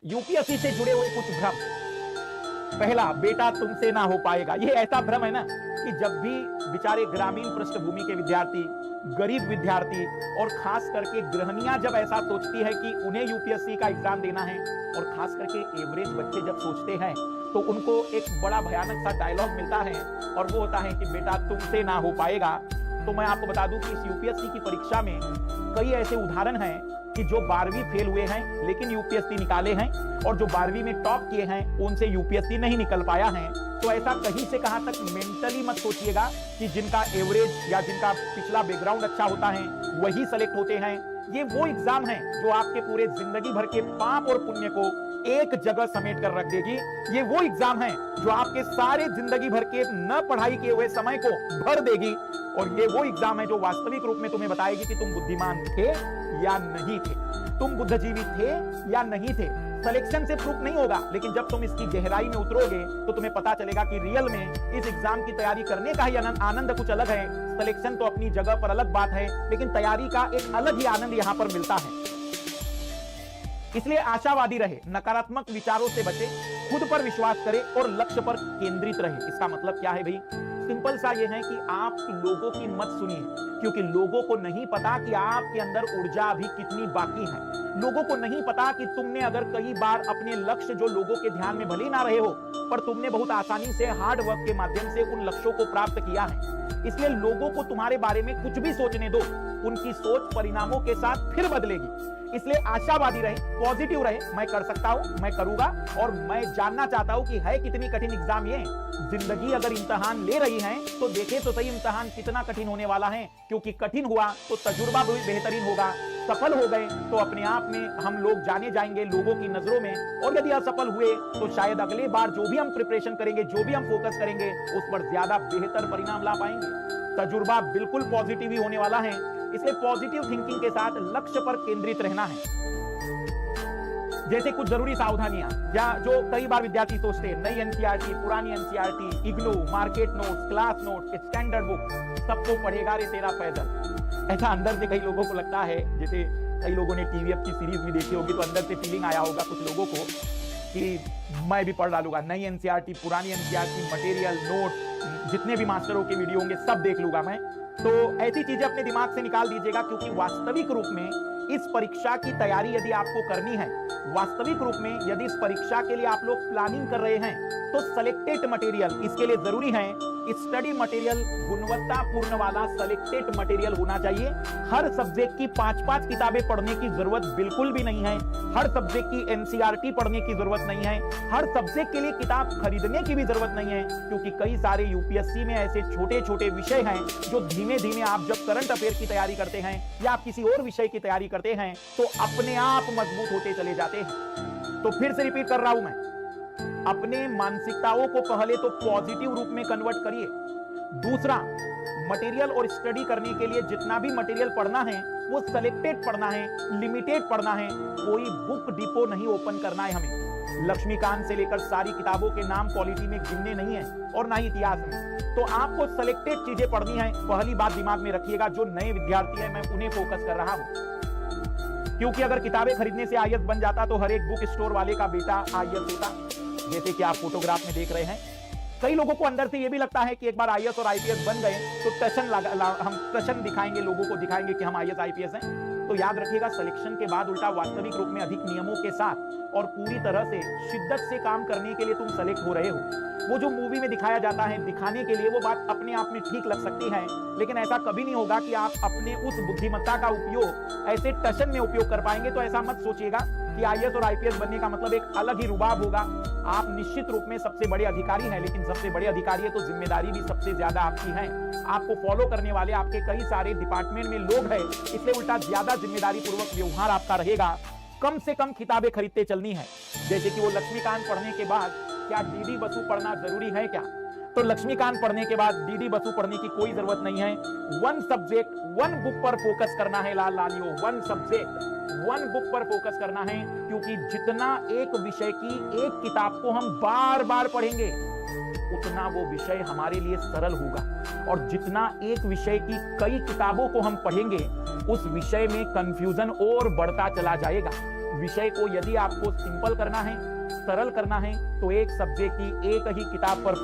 UPSC से जुड़े हुए कुछ भ्रम। पहला, बेटा तुमसे ना हो पाएगा। ये ऐसा भ्रम है ना कि जब भी बेचारे ग्रामीण पृष्ठभूमि के विद्यार्थी, गरीब विद्यार्थी और खास करके गृहिणियां जब ऐसा सोचती है कि उन्हें यूपीएससी का एग्जाम देना है, और खास करके एवरेज बच्चे जब सोचते हैं, तो उनको एक बड़ा भयानक सा डायलॉग मिलता है और वो होता है कि बेटा तुमसे ना हो पाएगा। तो मैं आपको बता दूं कि इस यूपीएससी की परीक्षा में कई ऐसे उदाहरण हैं कि जो 12वीं फेल हुए हैं लेकिन यूपीएससी निकाले हैं, और जो 12वीं में टॉप किए हैं उनसे यूपीएससी नहीं निकल पाया है। तो ऐसा कहीं से कहां तक मेंटली मत सोचिएगा कि जिनका एवरेज या जिनका पिछला बैकग्राउंड अच्छा होता है वही सेलेक्ट होते हैं। ये वो एग्जाम है जो आपके पूरे जिंदगी भर के पाप और पुण्य को एक जगह समेट कर रख देगी। ये वो एग्जाम है जो आपके सारे जिंदगी भर के न पढ़ाई किए हुए समय को भर देगी, और ये वो एग्जाम है जो वास्तविक रूप में तुम्हें बताएगी कि तुम बुद्धिमान थे या नहीं थे, तुम बुद्धिजीवी थे या नहीं थे। सिलेक्शन से प्रूफ नहीं होगा, लेकिन जब तुम इसकी गहराई में उतरोगे तो तुम्हें पता चलेगा कि रियल में इस एग्जाम की तैयारी करने का ही आनंद कुछ अलग है। सिलेक्शन तो अपनी जगह पर अलग बात है, लेकिन तैयारी का एक अलग ही आनंद यहां पर मिलता है। इसलिए आशावादी रहे, नकारात्मक विचारों से बचे, खुद पर विश्वास करें और लक्ष्य पर केंद्रित रहे। इसका मतलब क्या है भाई? सिंपल सा ये है कि आप लोगों की मत सुनिए, क्योंकि लोगों को नहीं पता कि आपके अंदर ऊर्जा अभी कितनी बाकी है। लोगों को नहीं पता कि तुमने अगर कई बार अपने लक्ष्य जो लोगों के ध्यान में भले ही ना रहे हो, पर तुमने बहुत आसानी से हार्ड वर्क के माध्यम से उन लक्ष्यों को प्राप्त किया है। इसलिए लोगों को तुम्हारे बारे में कुछ भी सोचने दो, उनकी सोच परिणामों के साथ फिर बदलेगी। इसलिए आशावादी रहे, पॉजिटिव रहे, मैं कर सकता हूं, मैं करूंगा, और मैं जानना चाहता हूं कि है कितनी कठिन एग्जाम ये। जिंदगी अगर इम्तिहान ले रही है तो देखें तो सही इम्तिहान कितना कठिन होने वाला है, क्योंकि कठिन हुआ तो तजुर्बा भी बेहतरीन होगा। सफल हो गए तो अपने आप में हम लोग जाने जाएंगे लोगों की नजरों में, और यदि असफल हुए तो शायद अगले बार जो भी हम प्रिपरेशन करेंगे, जो भी हम फोकस करेंगे, उस पर ज्यादा बेहतर परिणाम ला पाएंगे। तजुर्बा बिल्कुल पॉजिटिव ही होने वाला है। इसलिए पॉजिटिव थिंकिंग के साथ लक्ष्य पर केंद्रित रहना है। जैसे कुछ जरूरी सावधानियां या जो कई बार विद्यार्थी सोचते हैं, नई एनसीईआरटी, पुरानी NCERT, IGNOU, market notes, class notes, standard book, सबको पढ़ेगा रे तेरा पैदल। ऐसा अंदर से कई लोगों को लगता है, जैसे कई लोगों ने टीवीएफ की सीरीज भी देखी होगी, तो अंदर से फीलिंग आया होगा कुछ लोगों को कि मैं भी पढ़ डालूंगा, नई एनसीईआरटी, पुरानी एनसीईआरटी, मटेरियल, नोट, जितने भी मास्टरों के वीडियो होंगे सब देख लूंगा मैं। तो ऐसी चीजें अपने दिमाग से निकाल दीजिएगा, क्योंकि वास्तविक रूप में इस परीक्षा की तैयारी यदि आपको करनी है, वास्तविक रूप में यदि इस परीक्षा के लिए आप लोग प्लानिंग कर रहे हैं, तो सिलेक्टेड मटेरियल इसके लिए जरूरी है। स्टडी मटेरियल गुणवत्तापूर्ण वाला सिलेक्टेड मटेरियल होना चाहिए। हर सब्जेक्ट की 5-5 किताबें पढ़ने की जरूरत बिल्कुल भी नहीं है। हर सब्जेक्ट की एनसीईआरटी पढ़ने की जरूरत नहीं है। हर सब्जेक्ट के लिए किताब खरीदने की भी जरूरत नहीं है, क्योंकि कई सारे यूपीएससी में ऐसे छोटे छोटे विषय हैं जो धीमे धीमे आप जब करंट अफेयर की तैयारी करते हैं या आप किसी और विषय की तैयारी करते हैं तो अपने आप मजबूत होते चले जाते हैं। तो फिर से रिपीट कर रहा हूं मैं, अपने मानसिकताओं को पहले तो पॉजिटिव रूप में कन्वर्ट करिए। दूसरा, मटेरियल और स्टडी करने के लिए जितना भी मटेरियल पढ़ना है वो सिलेक्टेड पढ़ना है, लिमिटेड पढ़ना है। कोई बुक डिपो नहीं ओपन करना है हमें। लक्ष्मीकांत से लेकर सारी किताबों के नाम पॉलिटी में गिनने नहीं है और ना ही इतिहास में। तो आपको सिलेक्टेड चीजें पढ़नी है। पहली बात दिमाग में रखिएगा, जो नए विद्यार्थी हैं मैं उन्हें फोकस कर रहा हूं, क्योंकि अगर किताबें खरीदने से आईएएस बन जाता तो हर एक बुक स्टोर वाले का बेटा आईएएस होता, जैसे कि आप फोटोग्राफ में देख रहे हैं। कई लोगों को अंदर से यह भी लगता है कि एक बार आईएएस और आईपीएस बन गए तो हम टशन दिखाएंगे, लोगों को दिखाएंगे कि हम आईएएस आईपीएस हैं। तो याद रखिएगा, सिलेक्शन के बाद उल्टा वास्तविक रूप में अधिक नियमों के साथ और पूरी तरह से शिद्दत से काम करने के लिए तुम सेलेक्ट हो रहे हो। वो जो मूवी में दिखाया जाता है, दिखाने के लिए वो बात अपने आप में ठीक लग सकती है, लेकिन ऐसा कभी नहीं होगा कि आप अपने उस बुद्धिमत्ता का उपयोग ऐसे टशन में उपयोग कर पाएंगे। तो ऐसा मत सोचिएगा कि आईएएस और आईपीएस बनने का मतलब एक अलग ही रुबाब होगा। आप निश्चित रूप में सबसे बड़े अधिकारी हैं, लेकिन सबसे बड़े अधिकारी है तो जिम्मेदारी भी सबसे ज्यादा आपकी है। आपको फॉलो करने वाले आपके कई सारे डिपार्टमेंट में लोग हैं, इसलिए उल्टा ज्यादा जिम्मेदारी पूर्वक व्यवहार आपका रहेगा। कम से कम किताबें खरीदते चलनी है। जैसे कि वो लक्ष्मीकांत पढ़ने के बाद क्या डीडी बसु पढ़ना जरूरी है क्या? तो लक्ष्मीकांत पढ़ने के बाद डीडी बसु पढ़ने की कोई जरूरत नहीं है। वन सब्जेक्ट वन बुक पर फोकस करना है लाल लालियो, वन सब्जेक्ट वन बुक पर फोकस करना है, क्योंकि जितना एक विषय की एक किताब को हम बार बार पढ़ेंगे उतना वो विषय हमारे लिए सरल होगा, और जितना एक विषय की कई किताबों को हम पढ़ेंगे उस विषय में कंफ्यूजन और बढ़ता चला जाएगा। विषय को यदि आपको सिंपल करना है, सरल करना है, तो एक सब्जेक्ट की एक ही किताब पर